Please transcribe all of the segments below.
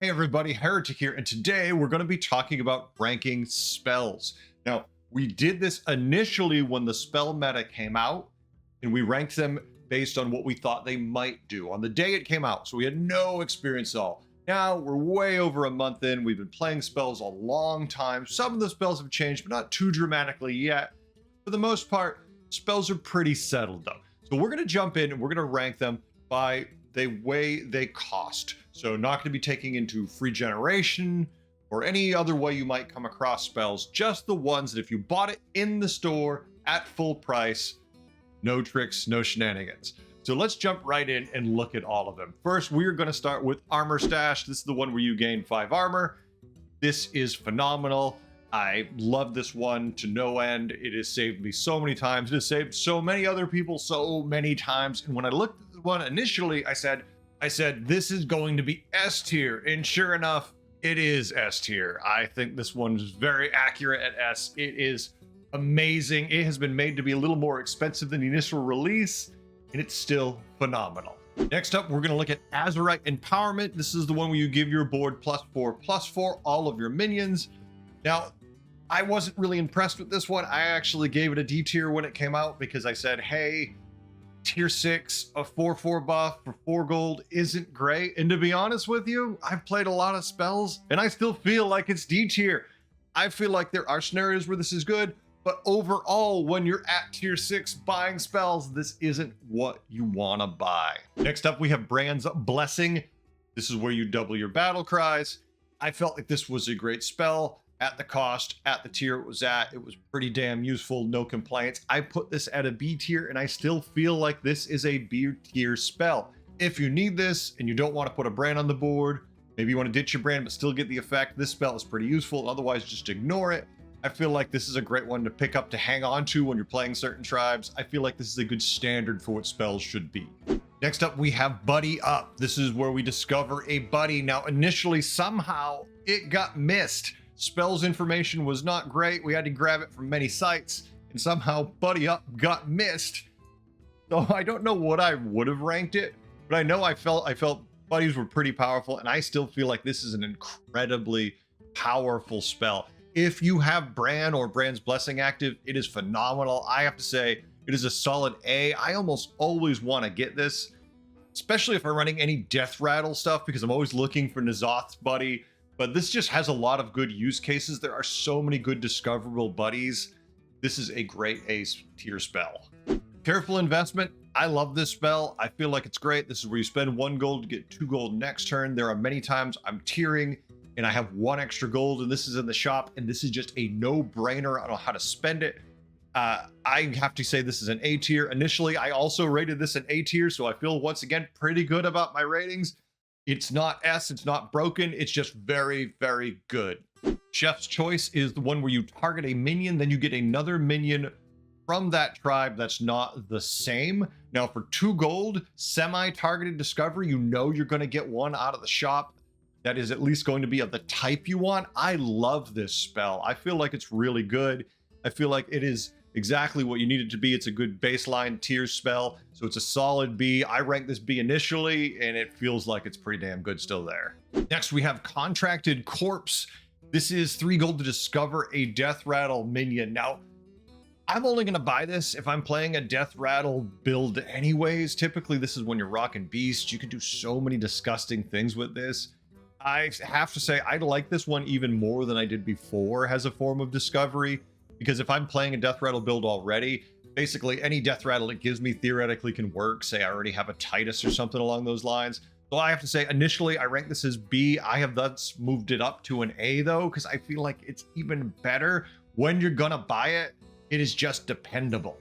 Hey everybody, Heretic here, and today we're going to be talking about ranking spells. Now, we did this initially when the spell meta came out, and we ranked them based on what we thought they might do on the day it came out, so we had no experience at all. Now, we're way over a month in, we've been playing spells a long time. Some of the spells have changed, but not too dramatically yet. For the most part, spells are pretty settled though. So we're going to jump in and we're going to rank them by the way they cost. So not going to be taking into free generation or any other way you might come across spells, just the ones that if you bought it in the store at full price, no tricks, no shenanigans. So let's jump right in and look at all of them. First, we're going to start with Armor Stash. This is the one where you gain 5 armor. This is phenomenal. I love this one to no end. It has saved me so many times. It has saved so many other people so many times. And when I looked at the one initially, I said, this is going to be S tier. And sure enough, it is S tier. I think this one is very accurate at S. It is amazing. It has been made to be a little more expensive than the initial release, and it's still phenomenal. Next up, we're going to look at Azerite Empowerment. This is the one where you give your board +4/+4, all of your minions. Now, I wasn't really impressed with this one. I actually gave it a D tier when it came out because I said, hey, tier 6, a 4/4 buff for 4 gold isn't great. And to be honest with you, I've played a lot of spells and I still feel like it's D tier. I feel like there are scenarios where this is good, but overall, when you're at tier 6 buying spells, this isn't what you want to buy. Next up, we have Brann's Blessing. This is where you double your battle cries. I felt like this was a great spell. At the cost, at the tier it was pretty damn useful, no complaints. I put this at a B tier and I still feel like this is a B tier spell. If you need this and you don't want to put a Brann on the board, maybe you want to ditch your Brann but still get the effect, this spell is pretty useful. Otherwise, just ignore it. I feel like this is a great one to pick up to hang on to when you're playing certain tribes. I feel like this is a good standard for what spells should be. Next up, we have Buddy Up. This is where we discover a buddy. Now, initially, somehow it got missed. Spells information was not great. We had to grab it from many sites, and somehow Buddy Up got missed. So I don't know what I would have ranked it, but I know I felt buddies were pretty powerful, and I still feel like this is an incredibly powerful spell. If you have Brann or Brann's Blessing active, it is phenomenal. I have to say, it is a solid A. I almost always want to get this, especially if I'm running any Death Rattle stuff, because I'm always looking for N'Zoth's buddy. But this just has a lot of good use cases. There are so many good discoverable buddies. This is a great A tier spell. Careful Investment. I love this spell. I feel like it's great. This is where you spend 1 gold to get 2 gold next turn. There are many times I'm tiering and I have 1 extra gold and this is in the shop and this is just a no-brainer. I don't know how to spend it. I have to say this is an A tier. Initially, I also rated this an A tier, so I feel once again pretty good about my ratings. It's not S, it's not broken, it's just very, very good. Chef's Choice is the one where you target a minion, then you get another minion from that tribe that's not the same. Now for 2 gold, semi-targeted discovery, you know you're going to get one out of the shop that is at least going to be of the type you want. I love this spell. I feel like it's really good. I feel like it is exactly what you need it to be. It's a good baseline tier spell, so it's a solid B. I ranked this B initially, and it feels like it's pretty damn good still there. Next, we have Contracted Corpse. This is 3 gold to discover a Death Rattle minion. Now, I'm only going to buy this if I'm playing a Death Rattle build anyways. Typically, this is when you're rocking Beast. You can do so many disgusting things with this. I have to say, I like this one even more than I did before as a form of discovery. Because if I'm playing a Death Rattle build already, basically any Death Rattle it gives me theoretically can work. Say I already have a Titus or something along those lines. So I have to say, initially I ranked this as B. I have thus moved it up to an A though, because I feel like it's even better when you're gonna buy it. It is just dependable.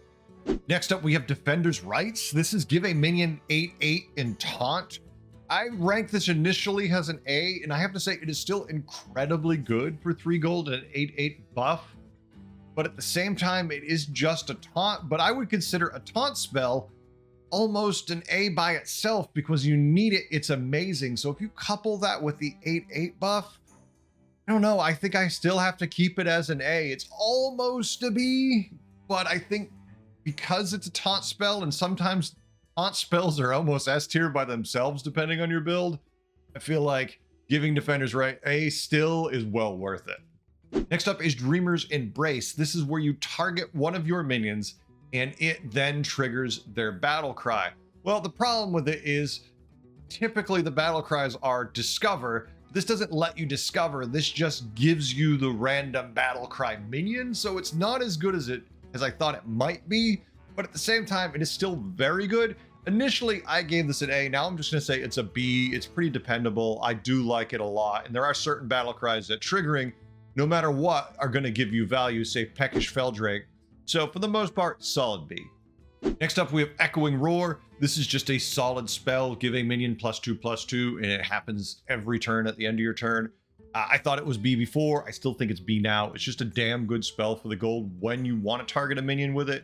Next up, we have Defender's Rites. This is give a minion 8/8 in taunt. I ranked this initially as an A, and I have to say it is still incredibly good for 3 gold and an 8/8 buff. But at the same time, it is just a taunt, but I would consider a taunt spell almost an A by itself because you need it. It's amazing. So if you couple that with the 8/8 buff, I don't know. I think I still have to keep it as an A. It's almost a B, but I think because it's a taunt spell and sometimes taunt spells are almost S tier by themselves, depending on your build, I feel like giving defenders right A still is well worth it. Next up is Dreamer's Embrace. This is where you target one of your minions and it then triggers their battle cry. Well, the problem with it is typically the battle cries are discover. This doesn't let you discover. This just gives you the random battle cry minion. So it's not as good as I thought it might be, but at the same time, it is still very good. Initially, I gave this an A. Now I'm just going to say it's a B. It's pretty dependable. I do like it a lot. And there are certain battle cries that triggering, no matter what, are going to give you value, say Peckish Feldrake. So for the most part, solid B. Next up, we have Echoing Roar. This is just a solid spell, give a minion +2/+2, and it happens every turn at the end of your turn. I thought it was B before. I still think it's B now. It's just a damn good spell for the gold when you want to target a minion with it.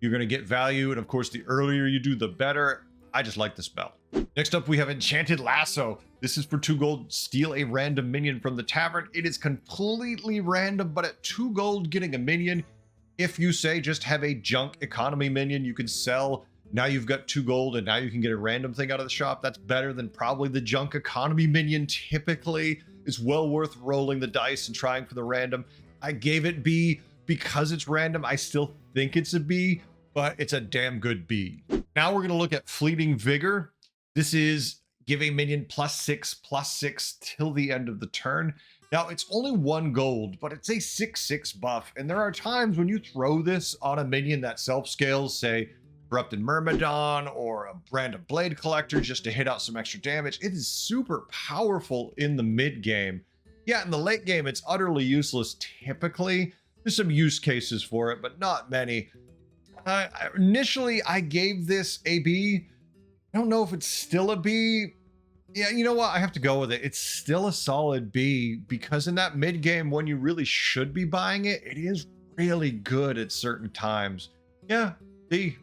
You're going to get value, and of course, the earlier you do, the better. I just like the spell. Next up, we have Enchanted Lasso. This is for 2 gold, steal a random minion from the tavern. It is completely random, but at 2 gold, getting a minion, if you say just have a junk economy minion you can sell, now you've got 2 gold and now you can get a random thing out of the shop. That's better than probably the junk economy minion typically. It's well worth rolling the dice and trying for the random. I gave it B because it's random. I still think it's a B, but it's a damn good B. Now we're going to look at Fleeting Vigor. This is give a minion +6/+6 till the end of the turn. Now, it's only 1 gold, but it's a 6/6 buff, and there are times when you throw this on a minion that self-scales, say, Corrupted Myrmidon or a Brann Blade Collector, just to hit out some extra damage. It is super powerful in the mid-game. Yeah, in the late game, it's utterly useless typically. There's some use cases for it, but not many. Initially, I gave this a B. I don't know if it's still a B. Yeah, you know what? I have to go with it. It's still a solid B because in that mid game when you really should be buying it, it is really good at certain times. Yeah, B.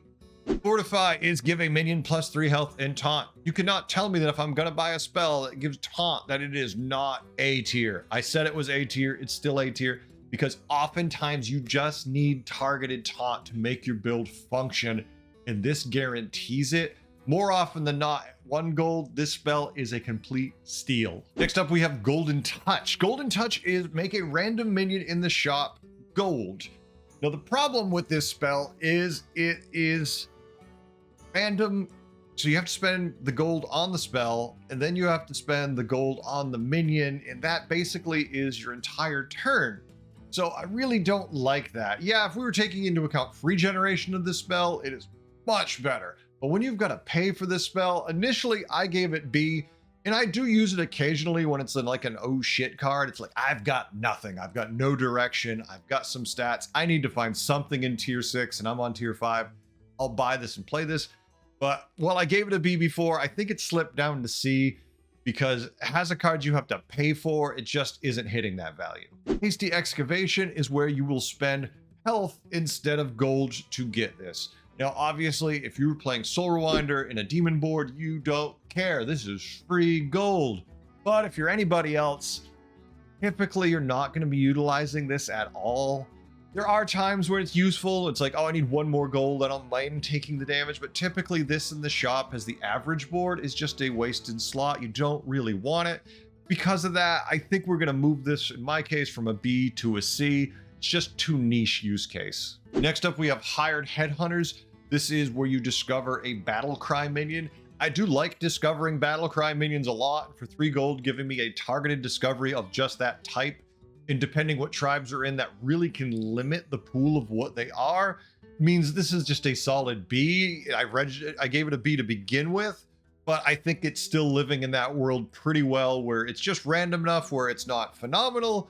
Fortify is giving minion +3 health and taunt. You cannot tell me that if I'm going to buy a spell that gives taunt that it is not A tier. I said it was A tier. It's still A tier because oftentimes you just need targeted taunt to make your build function, and this guarantees it. More often than not, 1 gold, this spell is a complete steal. Next up, we have Golden Touch. Golden Touch is make a random minion in the shop gold. Now, the problem with this spell is it is random. So you have to spend the gold on the spell, and then you have to spend the gold on the minion, and that basically is your entire turn. So I really don't like that. Yeah, if we were taking into account free generation of this spell, it is much better. But when you've got to pay for this spell, initially I gave it B, and I do use it occasionally when it's in like an oh shit card. It's like, I've got nothing. I've got no direction. I've got some stats. I need to find something in tier 6 and I'm on tier 5. I'll buy this and play this. But while I gave it a B before, I think it slipped down to C because it has a card you have to pay for. It just isn't hitting that value. Hasty Excavation is where you will spend health instead of gold to get this. Now, obviously, if you were playing Soul Rewinder in a demon board, you don't care. This is free gold. But if you're anybody else, typically you're not going to be utilizing this at all. There are times where it's useful. It's like, oh, I need 1 more gold. I don't mind taking the damage. But typically this in the shop as the average board is just a wasted slot. You don't really want it. Because of that, I think we're going to move this, in my case, from a B to a C. It's just too niche use case. Next up, we have Hired Headhunters. This is where you discover a battle cry minion. I do like discovering battle cry minions a lot. For 3 gold, giving me a targeted discovery of just that type. And depending what tribes are in, that really can limit the pool of what they are. Means this is just a solid B. I gave it a B to begin with, but I think it's still living in that world pretty well where it's just random enough where it's not phenomenal,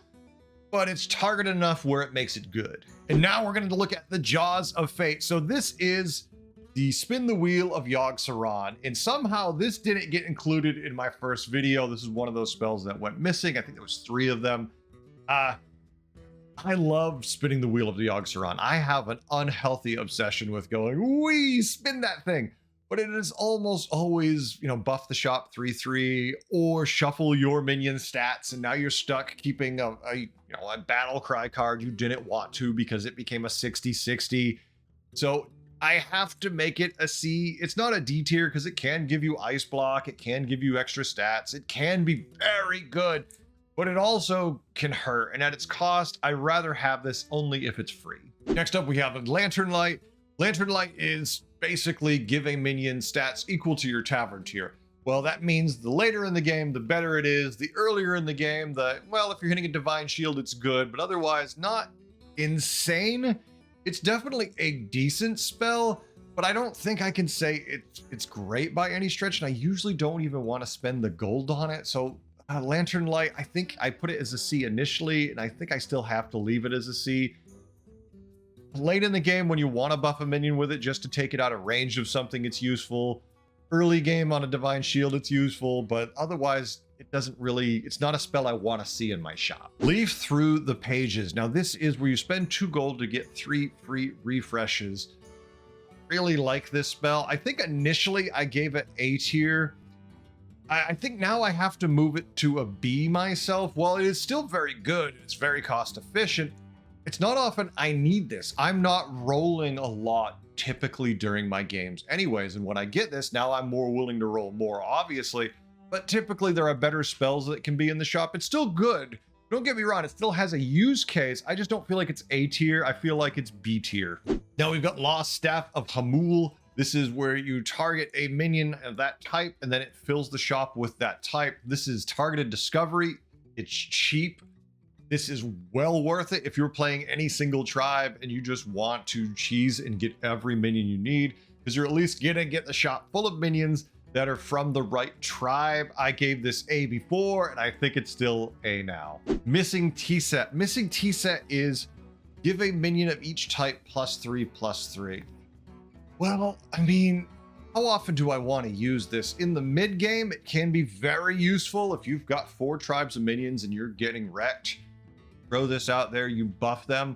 but it's targeted enough where it makes it good. And now we're going to look at the Jaws of Fate. So this is the Spin the Wheel of Yogg-Saron, and somehow this didn't get included in my first video. This is one of those spells that went missing. I think there was 3 of them. I love spinning the Wheel of the Yogg-Saron. I have an unhealthy obsession with going, wee, spin that thing. But it is almost always, buff the shop 3/3 or shuffle your minion stats, and now you're stuck keeping a battle cry card you didn't want to because it became a 60/60. So I have to make it a C. It's not a D tier because it can give you ice block, it can give you extra stats, it can be very good, but it also can hurt. And at its cost, I'd rather have this only if it's free. Next up, we have a Lantern Light. Lantern Light is basically giving minions stats equal to your Tavern tier. Well, that means the later in the game, the better it is. The earlier in the game, well, if you're hitting a Divine Shield, it's good, but otherwise not insane. It's definitely a decent spell, but I don't think I can say it's great by any stretch, and I usually don't even want to spend the gold on it. So Lantern Light, I think I put it as a C initially, and I think I still have to leave it as a C. Late in the game, when you want to buff a minion with it just to take it out of range of something, it's useful. Early game on a Divine Shield, it's useful, but otherwise it doesn't really, it's not a spell I want to see in my shop. Leaf Through the Pages. Now this is where you spend 2 gold to get 3 free refreshes. Really like this spell. I think initially I gave it A tier. I think now I have to move it to a B myself. While it is still very good, it's very cost efficient, it's not often I need this. I'm not rolling a lot typically during my games anyways, and when I get this, now I'm more willing to roll more, obviously, but typically there are better spells that can be in the shop. It's still good, don't get me wrong, it still has a use case. I just don't feel like it's A tier. I feel like it's B tier. Now we've got Lost Staff of Hamuul. This is where you target a minion of that type and then it fills the shop with that type. This is targeted discovery. It's cheap. This is well worth it if you're playing any single tribe and you just want to cheese and get every minion you need, because you're at least gonna get the shop full of minions that are from the right tribe. I gave this A before, and I think it's still A now. Missing Tea Set. Missing Tea Set is give a minion of each type +3/+3. Well, I mean, how often do I want to use this? In the mid game, it can be very useful if you've got 4 tribes of minions and you're getting wrecked. Throw this out there, you buff them.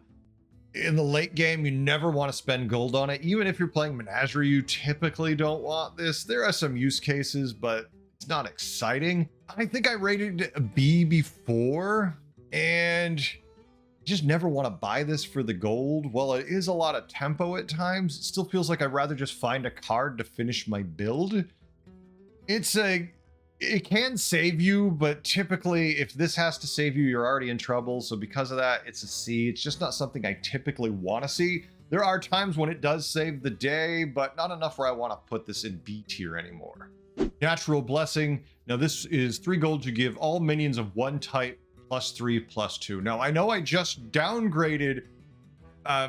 In the late game, you never want to spend gold on it. Even if you're playing Menagerie, you typically don't want this. There are some use cases, but it's not exciting. I think I rated it a B before, and just never want to buy this for the gold. While it is a lot of tempo at times, it still feels like I'd rather just find a card to finish my build. It can save you, but typically if this has to save you, you're already in trouble. So because of that, it's a C. It's just not something I typically want to see. There are times when it does save the day, but not enough where I want to put this in B tier anymore. Natural Blessing. Now this is 3 gold to give all minions of one type +3/+2. Now I know I just downgraded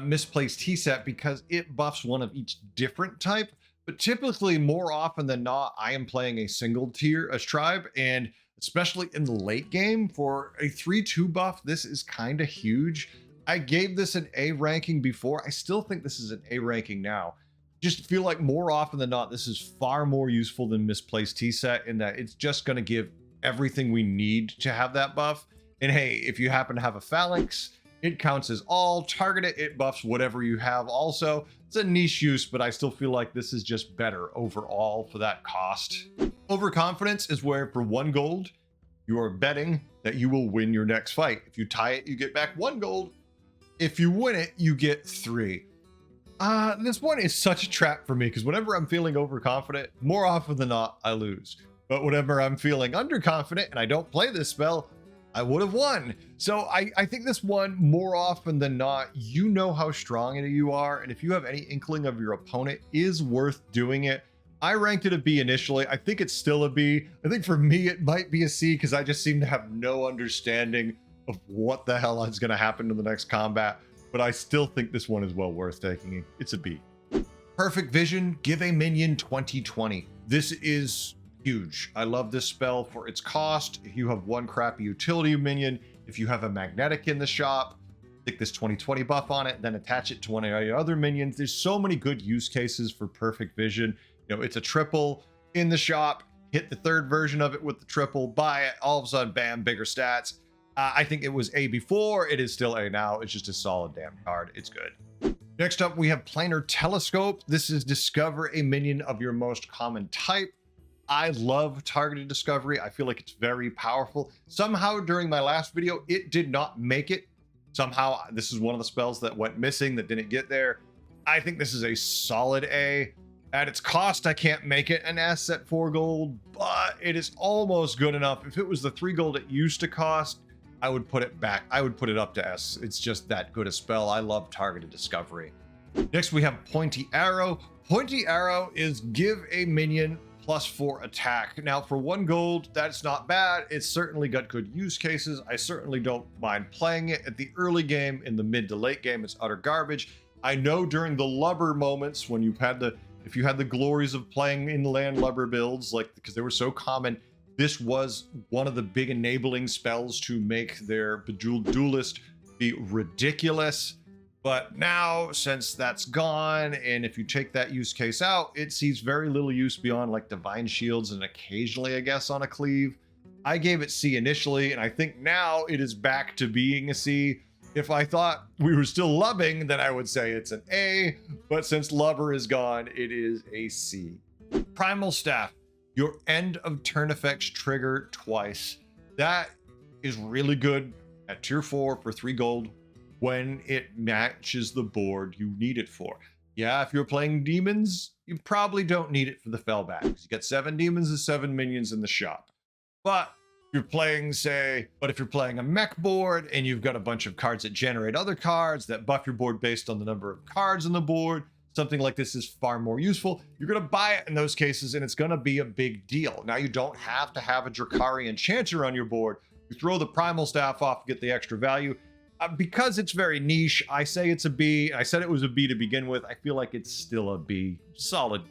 Misplaced Tea Set because it buffs one of each different type. But typically, more often than not, I am playing a single tier as tribe, and especially in the late game for a 3/2 buff, this is kind of huge. I gave this an A ranking before. I still think this is an A ranking now. Just feel like more often than not, this is far more useful than Misplaced Tea Set in that it's just going to give everything we need to have that buff. And hey, if you happen to have a Phalanx, it counts as all. Target it, it buffs whatever you have also. It's a niche use, but I still feel like this is just better overall for that cost. Overconfidence is where for 1 gold, you are betting that you will win your next fight. If you tie it, you get back 1 gold. If you win it, you get 3. This one is such a trap for me because whenever I'm feeling overconfident, more often than not, I lose. But whenever I'm feeling underconfident and I don't play this spell, I would have won. So I think this one, more often than not, you know how strong you are, and if you have any inkling of your opponent is worth doing it. I ranked it a B initially. I think it's still a B. I think for me it might be a C because I just seem to have no understanding of what the hell is going to happen in the next combat, but I still think this one is well worth taking. It's a B. Perfect Vision, give a minion 20/20. This is huge. I love this spell for its cost. If you have 1 crappy utility minion, if you have a magnetic in the shop, stick this 20/20 buff on it, then attach it to one of your other minions. There's so many good use cases for Perfect Vision. You know, it's a triple in the shop, hit the 3rd version of it with the triple, buy it, all of a sudden, bam, bigger stats. I think it was A before, it is still A now. It's just a solid damn card. It's good. Next up, we have Planar Telescope. This is discover a minion of your most common type. I love targeted discovery. I feel like it's very powerful. Somehow during my last video, it did not make it. Somehow this is one of the spells that went missing, that didn't get there. I think this is a solid A. At its cost, I can't make it an S at 4 gold, but it is almost good enough. If it was the 3 gold it used to cost, I would put it back. I would put it up to S. It's just that good a spell. I love targeted discovery. Next, we have Pointy Arrow. Pointy Arrow is give a minion +4 attack. Now, for 1 gold, that's not bad. It's certainly got good use cases. I certainly don't mind playing it. At the early game, in the mid to late game, it's utter garbage. I know during the lubber moments, when you've had if you had the glories of playing inland lubber builds, like, because they were so common, this was one of the big enabling spells to make their Bejeweled Duelist be ridiculous. But now, since that's gone, and if you take that use case out, it sees very little use beyond like Divine Shields and occasionally, I guess, on a cleave. I gave it C initially, and I think now it is back to being a C. If I thought we were still lubbing, then I would say it's an A, but since lubber is gone, it is a C. Primal Staff, your end of turn effects trigger twice. That is really good at tier 4 for 3 gold when it matches the board you need it for. Yeah, if you're playing demons, you probably don't need it for the fellback. You get 7 demons and 7 minions in the shop. But if you're playing a mech board and you've got a bunch of cards that generate other cards that buff your board based on the number of cards on the board, something like this is far more useful. You're going to buy it in those cases, and it's going to be a big deal. Now, you don't have to have a Drakari Enchanter on your board. You throw the Primal Staff off, get the extra value. Because it's very niche, I say it's a B. I said it was a B to begin with. I feel like it's still a B. Solid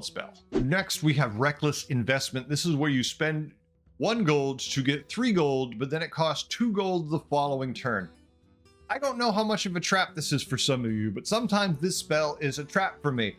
spell. Next, we have Reckless Investment. This is where you spend 1 gold to get 3 gold, but then it costs 2 gold the following turn. I don't know how much of a trap this is for some of you, but sometimes this spell is a trap for me.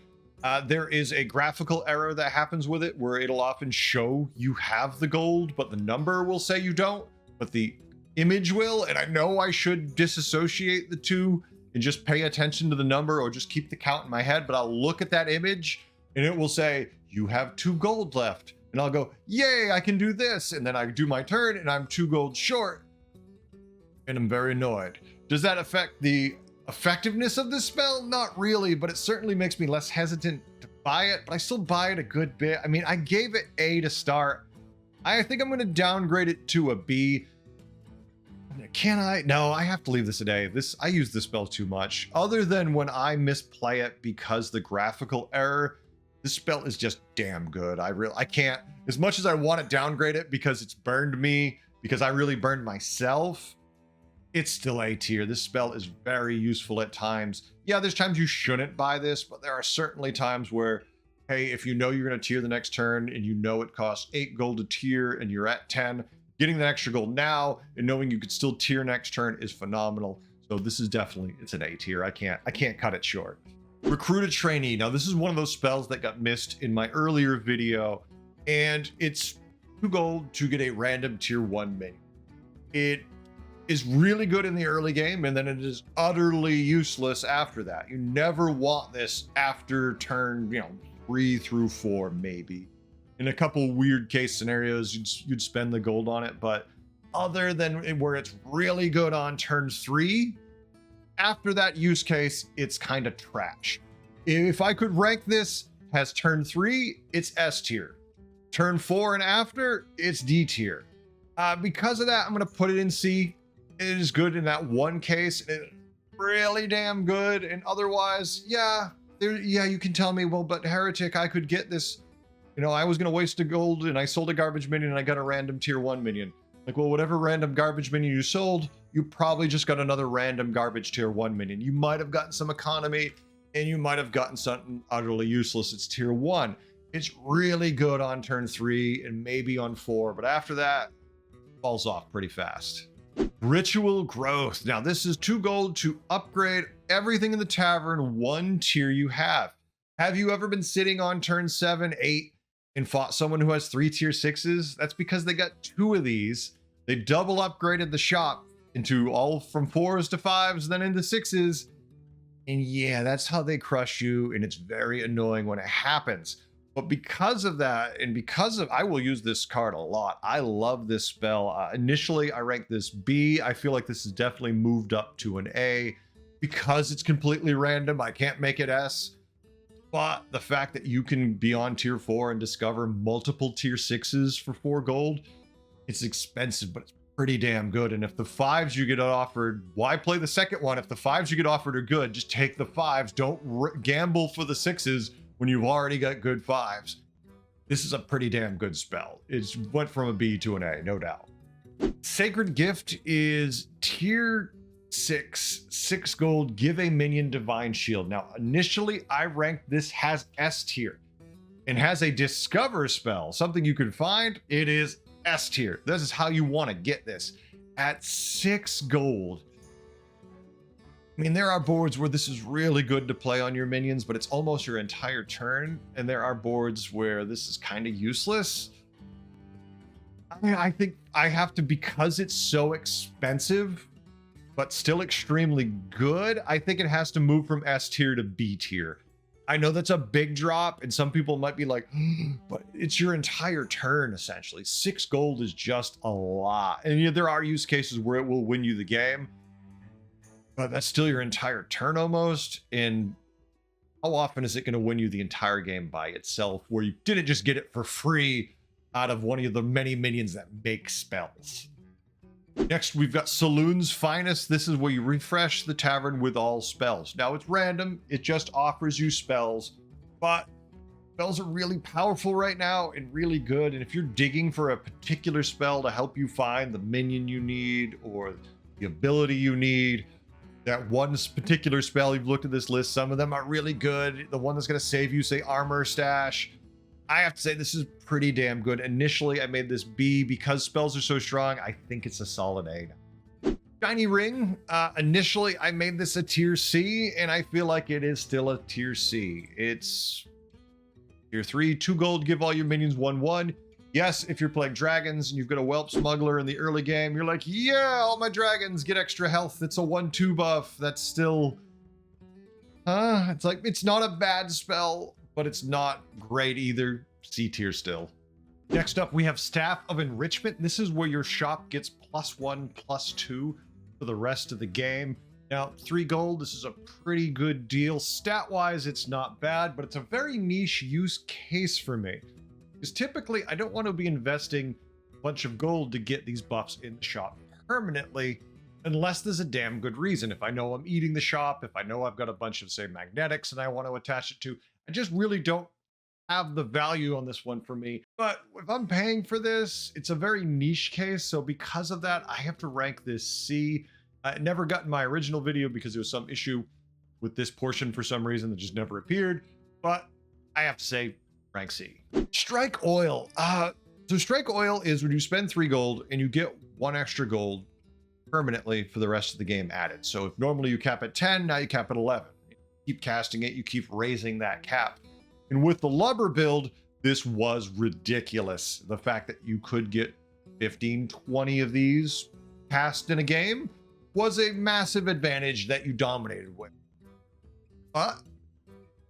There is a graphical error that happens with it where it'll often show you have the gold, but the number will say you don't, but the image will. And I know I should disassociate the two and just pay attention to the number or just keep the count in my head, but I'll look at that image and it will say, you have 2 gold left. And I'll go, yay, I can do this. And then I do my turn and I'm 2 gold short. And I'm very annoyed. Does that affect the effectiveness of this spell? Not really, but it certainly makes me less hesitant to buy it, but I still buy it a good bit. I mean, I gave it A to start. I think I'm going to downgrade it to a B. Can I? No, I have to leave this at A. I use this spell too much. Other than when I misplay it because the graphical error, this spell is just damn good. I can't, as much as I want to downgrade it because it's burned me, because I really burned myself, it's still A tier. This spell is very useful at times. Yeah, there's times you shouldn't buy this, but there are certainly times where, hey, if you know you're going to tier the next turn and you know it costs 8 gold to tier and you're at 10, getting that extra gold now and knowing you could still tier next turn is phenomenal. So this is definitely, it's an A tier. I can't cut it short. Recruit a Trainee. Now this is one of those spells that got missed in my earlier video, and it's 2 gold to get a random tier 1 minion. It is really good in the early game, and then it is utterly useless after that. You never want this after turn, 3 through 4, maybe. In a couple weird case scenarios, you'd spend the gold on it, but other than where it's really good on turn 3, after that use case, it's kind of trash. If I could rank this as turn 3, it's S tier. Turn 4 and after, it's D tier. Because of that, I'm going to put it in C. It is good in that one case. It's really damn good. And otherwise, you can tell me, well, but Heretic, I could get this. I was going to waste a gold and I sold a garbage minion and I got a random tier 1 minion. Like, well, whatever random garbage minion you sold, you probably just got another random garbage tier 1 minion. You might have gotten some economy and you might have gotten something utterly useless. It's tier 1. It's really good on turn 3 and maybe on 4, but after that, it falls off pretty fast. Ritual Growth. Now, this is 2 gold to upgrade everything in the tavern 1 tier you have. Have you ever been sitting on turn 7, 8, and fought someone who has 3 tier 6s? That's because they got 2 of these. They double upgraded the shop into all from 4s to 5s, then into 6s. And yeah, that's how they crush you. And it's very annoying when it happens. But because of that, and I will use this card a lot. I love this spell. Initially, I ranked this B. I feel like this is definitely moved up to an A. because it's completely random, I can't make it S. But the fact that you can be on tier 4 and discover multiple tier 6s for 4 gold, it's expensive, but it's pretty damn good. And if the 5s you get offered, why play the second one? If the 5s you get offered are good, just take the 5s. Don't gamble for the 6s when you've already got good 5s. This is a pretty damn good spell. It went from a B to an A, no doubt. Sacred Gift is tier 6 gold, give a minion divine shield. Now, initially I ranked this has S tier and has a discover spell, something you can find. It is S tier. This is how you want to get this at 6 gold. I mean, there are boards where this is really good to play on your minions, but it's almost your entire turn. And there are boards where this is kind of useless. I think I have to, because it's so expensive, but still extremely good, I think it has to move from S tier to B tier. I know that's a big drop, and some people might be like, but it's your entire turn, essentially. 6 gold is just a lot. And yeah, there are use cases where it will win you the game, but that's still your entire turn almost. And how often is it going to win you the entire game by itself, where you didn't just get it for free out of one of the many minions that make spells? Next, we've got Saloon's Finest. This is where you refresh the tavern with all spells. Now, it's random. It just offers you spells, but spells are really powerful right now and really good. And if you're digging for a particular spell to help you find the minion you need or the ability you need, that one particular spell, you've looked at this list, some of them are really good. The one that's going to save you, say, Armor Stash. I have to say this is pretty damn good. Initially, I made this B because spells are so strong. I think it's a solid A now. Shiny Ring. Initially, I made this a tier C, and I feel like it is still a tier C. It's tier 3, 2 gold, give all your minions 1/1. Yes, if you're playing dragons and you've got a Whelp Smuggler in the early game, you're like, yeah, all my dragons get extra health. It's a 1/2 buff. That's still... it's like, it's not a bad spell, but it's not great either. C tier still. Next up, we have Staff of Enrichment. This is where your shop gets +1/+2 for the rest of the game. Now, 3 gold, this is a pretty good deal. Stat-wise, it's not bad, but it's a very niche use case for me. Because typically, I don't want to be investing a bunch of gold to get these buffs in the shop permanently, unless there's a damn good reason. If I know I'm eating the shop, if I know I've got a bunch of, say, magnetics and I want to attach it to, I just really don't have the value on this one for me. But if I'm paying for this, it's a very niche case. So because of that, I have to rank this C. It never got in my original video because there was some issue with this portion for some reason that just never appeared. But I have to say, rank C. Strike Oil. So Strike Oil is when you spend 3 gold and you get 1 extra gold permanently for the rest of the game added. So if normally you cap at 10, now you cap at 11. Keep casting it, you keep raising that cap. And with the Lubber build, this was ridiculous. The fact that you could get 15, 20 of these cast in a game was a massive advantage that you dominated with. But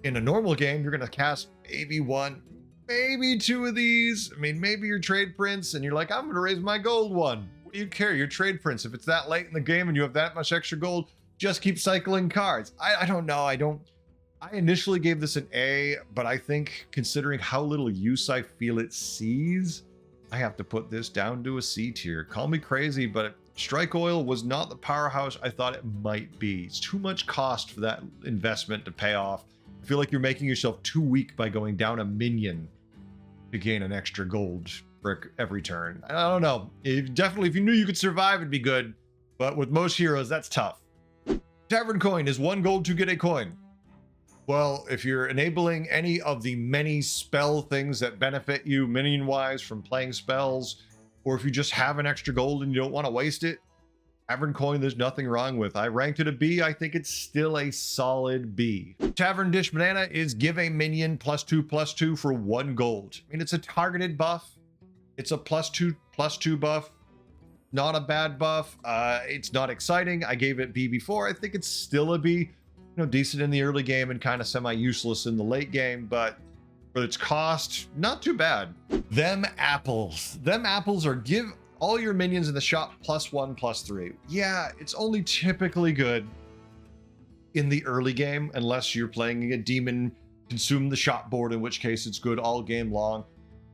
in a normal game, you're going to cast maybe 1, maybe 2 of these. I mean, maybe your Trade Prince, and you're like, I'm going to raise my gold 1. What do you care? Your Trade Prince. If it's that late in the game and you have that much extra gold, just keep cycling cards. I don't know. I initially gave this an A, but I think considering how little use I feel it sees, I have to put this down to a C tier. Call me crazy, but Strike Oil was not the powerhouse I thought it might be. It's too much cost for that investment to pay off. I feel like you're making yourself too weak by going down a minion to gain an extra gold brick every turn. I don't know. Definitely, if you knew you could survive, it'd be good. But with most heroes, that's tough. Tavern Coin is 1 gold to get a coin. Well, if you're enabling any of the many spell things that benefit you minion-wise from playing spells, or if you just have an extra gold and you don't want to waste it, Tavern Coin there's nothing wrong with. I ranked it a B. I think it's still a solid B. Tavern Dish Banana is give a minion +2/+2 for 1 gold. I mean, it's a targeted buff. It's a +2/+2 buff. Not a bad buff. It's not exciting. I gave it B before. I think it's still a B. You know, decent in the early game and kind of semi-useless in the late game, but for its cost, not too bad. Them apples. Them apples are give all your minions in the shop +1/+3. Yeah, it's only typically good. in the early game, unless you're playing a demon, consume the shop board, in which case it's good all game long.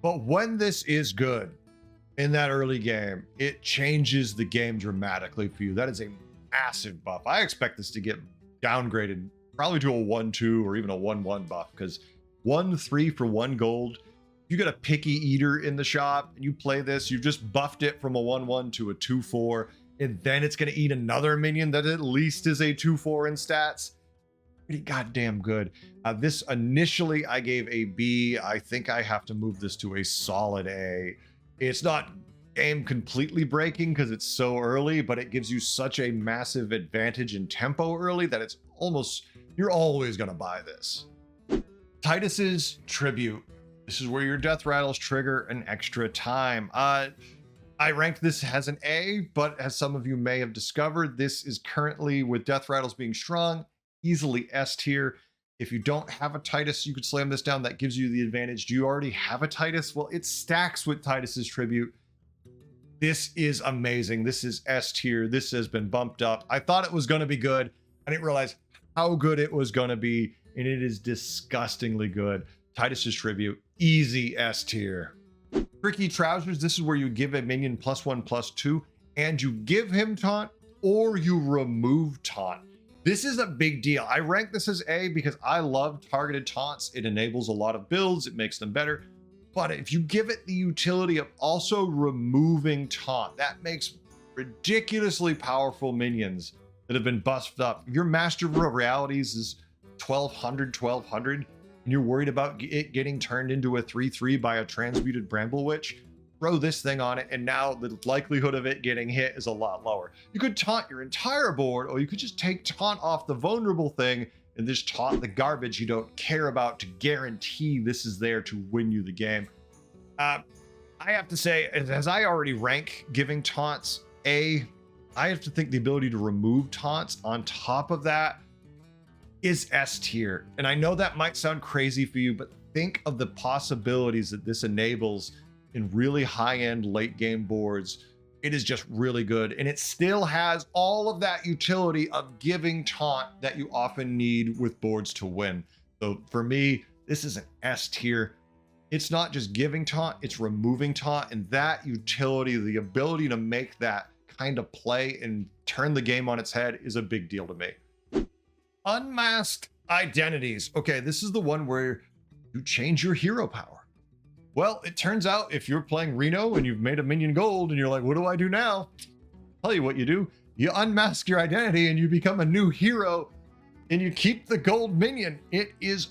But when this is good in that early game, it changes the game dramatically for you. That is a massive buff. I expect this to get downgraded probably to a 1-2 or even a 1-1 buff, because 1-3 for 1 gold. You got a picky eater in the shop and you play this, you've just buffed it from a 1-1 to a 2-4, and then it's going to eat another minion that at least is a 2-4 in stats. Pretty goddamn good. This initially I gave a B. I think I have to move this to a solid A. It's not game completely breaking because it's so early, but it gives you such a massive advantage in tempo early that it's almost, you're always going to buy this. Titus's Tribute. This is where your death rattles trigger an extra time. I ranked this as an A, but as some of you may have discovered, this is currently, with death rattles being strong, easily S tier. If you don't have a Titus, you could slam this down. That gives you the advantage. Do you already have a Titus? Well, it stacks with Titus's Tribute. This is amazing. This is S tier. This has been bumped up. I thought it was going to be good. I didn't realize how good it was going to be, and it is disgustingly good. Titus's Tribute, easy S tier. Tricky Trousers, this is where you give a minion +1/+2, and you give him taunt, or you remove taunt. This is a big deal. I rank this as A because I love targeted taunts. It enables a lot of builds, it makes them better. But if you give it the utility of also removing taunt, that makes ridiculously powerful minions that have been buffed up. If your Master of Realities is 1200, and you're worried about it getting turned into a 3/3 by a transmuted Bramble Witch, throw this thing on it, and now the likelihood of it getting hit is a lot lower. You could taunt your entire board, or you could just take taunt off the vulnerable thing and just taunt the garbage you don't care about to guarantee this is there to win you the game. I have to say, as I already rank giving taunts A, I have to think the ability to remove taunts on top of that is S tier. And I know that might sound crazy for you, but think of the possibilities that this enables in really high-end late game boards. It is just really good, and it still has all of that utility of giving taunt that you often need with boards to win. So for me, this is an S tier. It's not just giving taunt, it's removing taunt, and that utility, the ability to make that kind of play and turn the game on its head, is a big deal to me. Unmasked Identities. Okay, this is the one where you change your hero power. Well, it turns out if you're playing Reno and you've made a minion gold and you're like, what do I do now? Tell you what you do. You unmask your identity and you become a new hero and you keep the gold minion. It is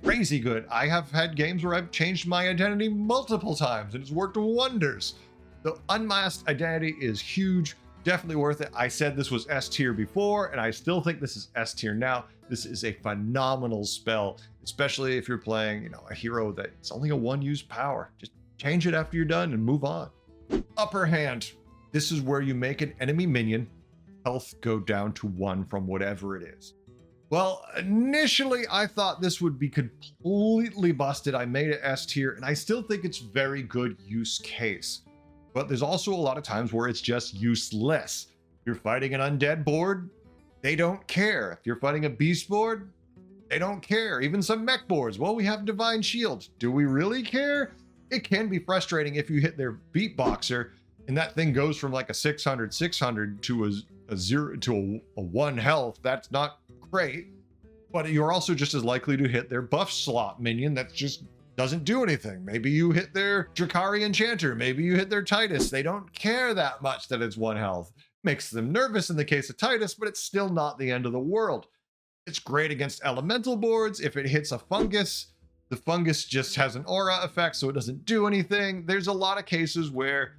crazy good. I have had games where I've changed my identity multiple times and it's worked wonders. The Unmasked Identity is huge. Definitely worth it. I said this was S tier before, and I still think this is S tier now. This is a phenomenal spell, especially if you're playing, a hero that's only a 1-use power. Just change it after you're done and move on. Upper Hand. This is where you make an enemy minion health go down to 1 from whatever it is. Well, initially I thought this would be completely busted. I made it S tier, and I still think it's very good use case. But there's also a lot of times where it's just useless. If you're fighting an undead board, they don't care. If you're fighting a beast board, they don't care. Even some mech boards, well, we have Divine Shield. Do we really care? It can be frustrating if you hit their beatboxer and that thing goes from like a 600 to a 0 to a 1 health. That's not great. But you're also just as likely to hit their buff slot minion that just doesn't do anything. Maybe you hit their Drakari Enchanter. Maybe you hit their Titus. They don't care that much that it's 1 health. Makes them nervous in the case of Titus, but it's still not the end of the world. It's great against elemental boards. If it hits a fungus, the fungus just has an aura effect, so it doesn't do anything. There's a lot of cases where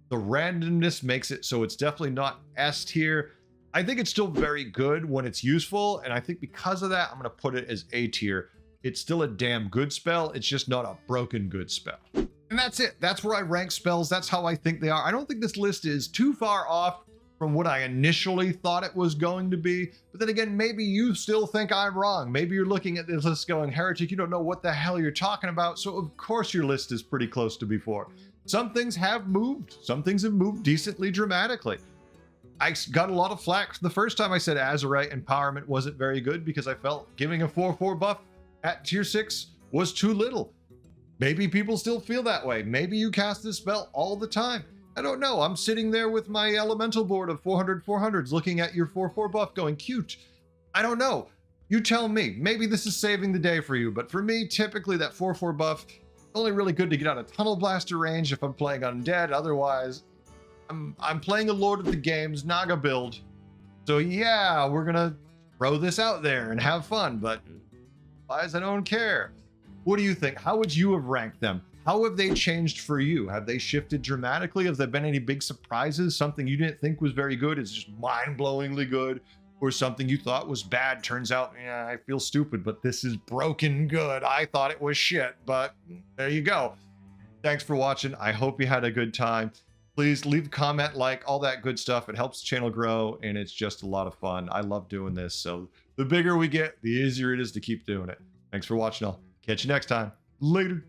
the randomness makes it so it's definitely not S tier. I think it's still very good when it's useful, and I think because of that, I'm going to put it as A tier. It's still a damn good spell. It's just not a broken good spell. And that's it. That's where I rank spells. That's how I think they are. I don't think this list is too far off from what I initially thought it was going to be. But then again, maybe you still think I'm wrong. Maybe you're looking at this list going, Heretic, you don't know what the hell you're talking about. So of course your list is pretty close to before. Some things have moved. Some things have moved decently dramatically. I got a lot of flack the first time I said Azerite Empowerment wasn't very good because I felt giving a 4/4 buff at tier 6 was too little. Maybe people still feel that way. Maybe you cast this spell all the time. I don't know. I'm sitting there with my elemental board of 400/400s looking at your 4/4 buff going cute. I don't know. You tell me. Maybe this is saving the day for you, but for me, typically that 4/4 buff only really good to get out of Tunnel Blaster range if I'm playing Undead. Otherwise, I'm playing a Lord of the Games Naga build. So yeah, we're gonna throw this out there and have fun, but otherwise I don't care. What do you think? How would you have ranked them? How have they changed for you? Have they shifted dramatically? Have there been any big surprises? Something you didn't think was very good is just mind-blowingly good? Or something you thought was bad turns out, yeah, I feel stupid, but this is broken good. I thought it was shit, but there you go. Thanks for watching. I hope you had a good time. Please leave a comment, like, all that good stuff. It helps the channel grow, and it's just a lot of fun. I love doing this, so the bigger we get, the easier it is to keep doing it. Thanks for watching. I'll catch you next time. Later.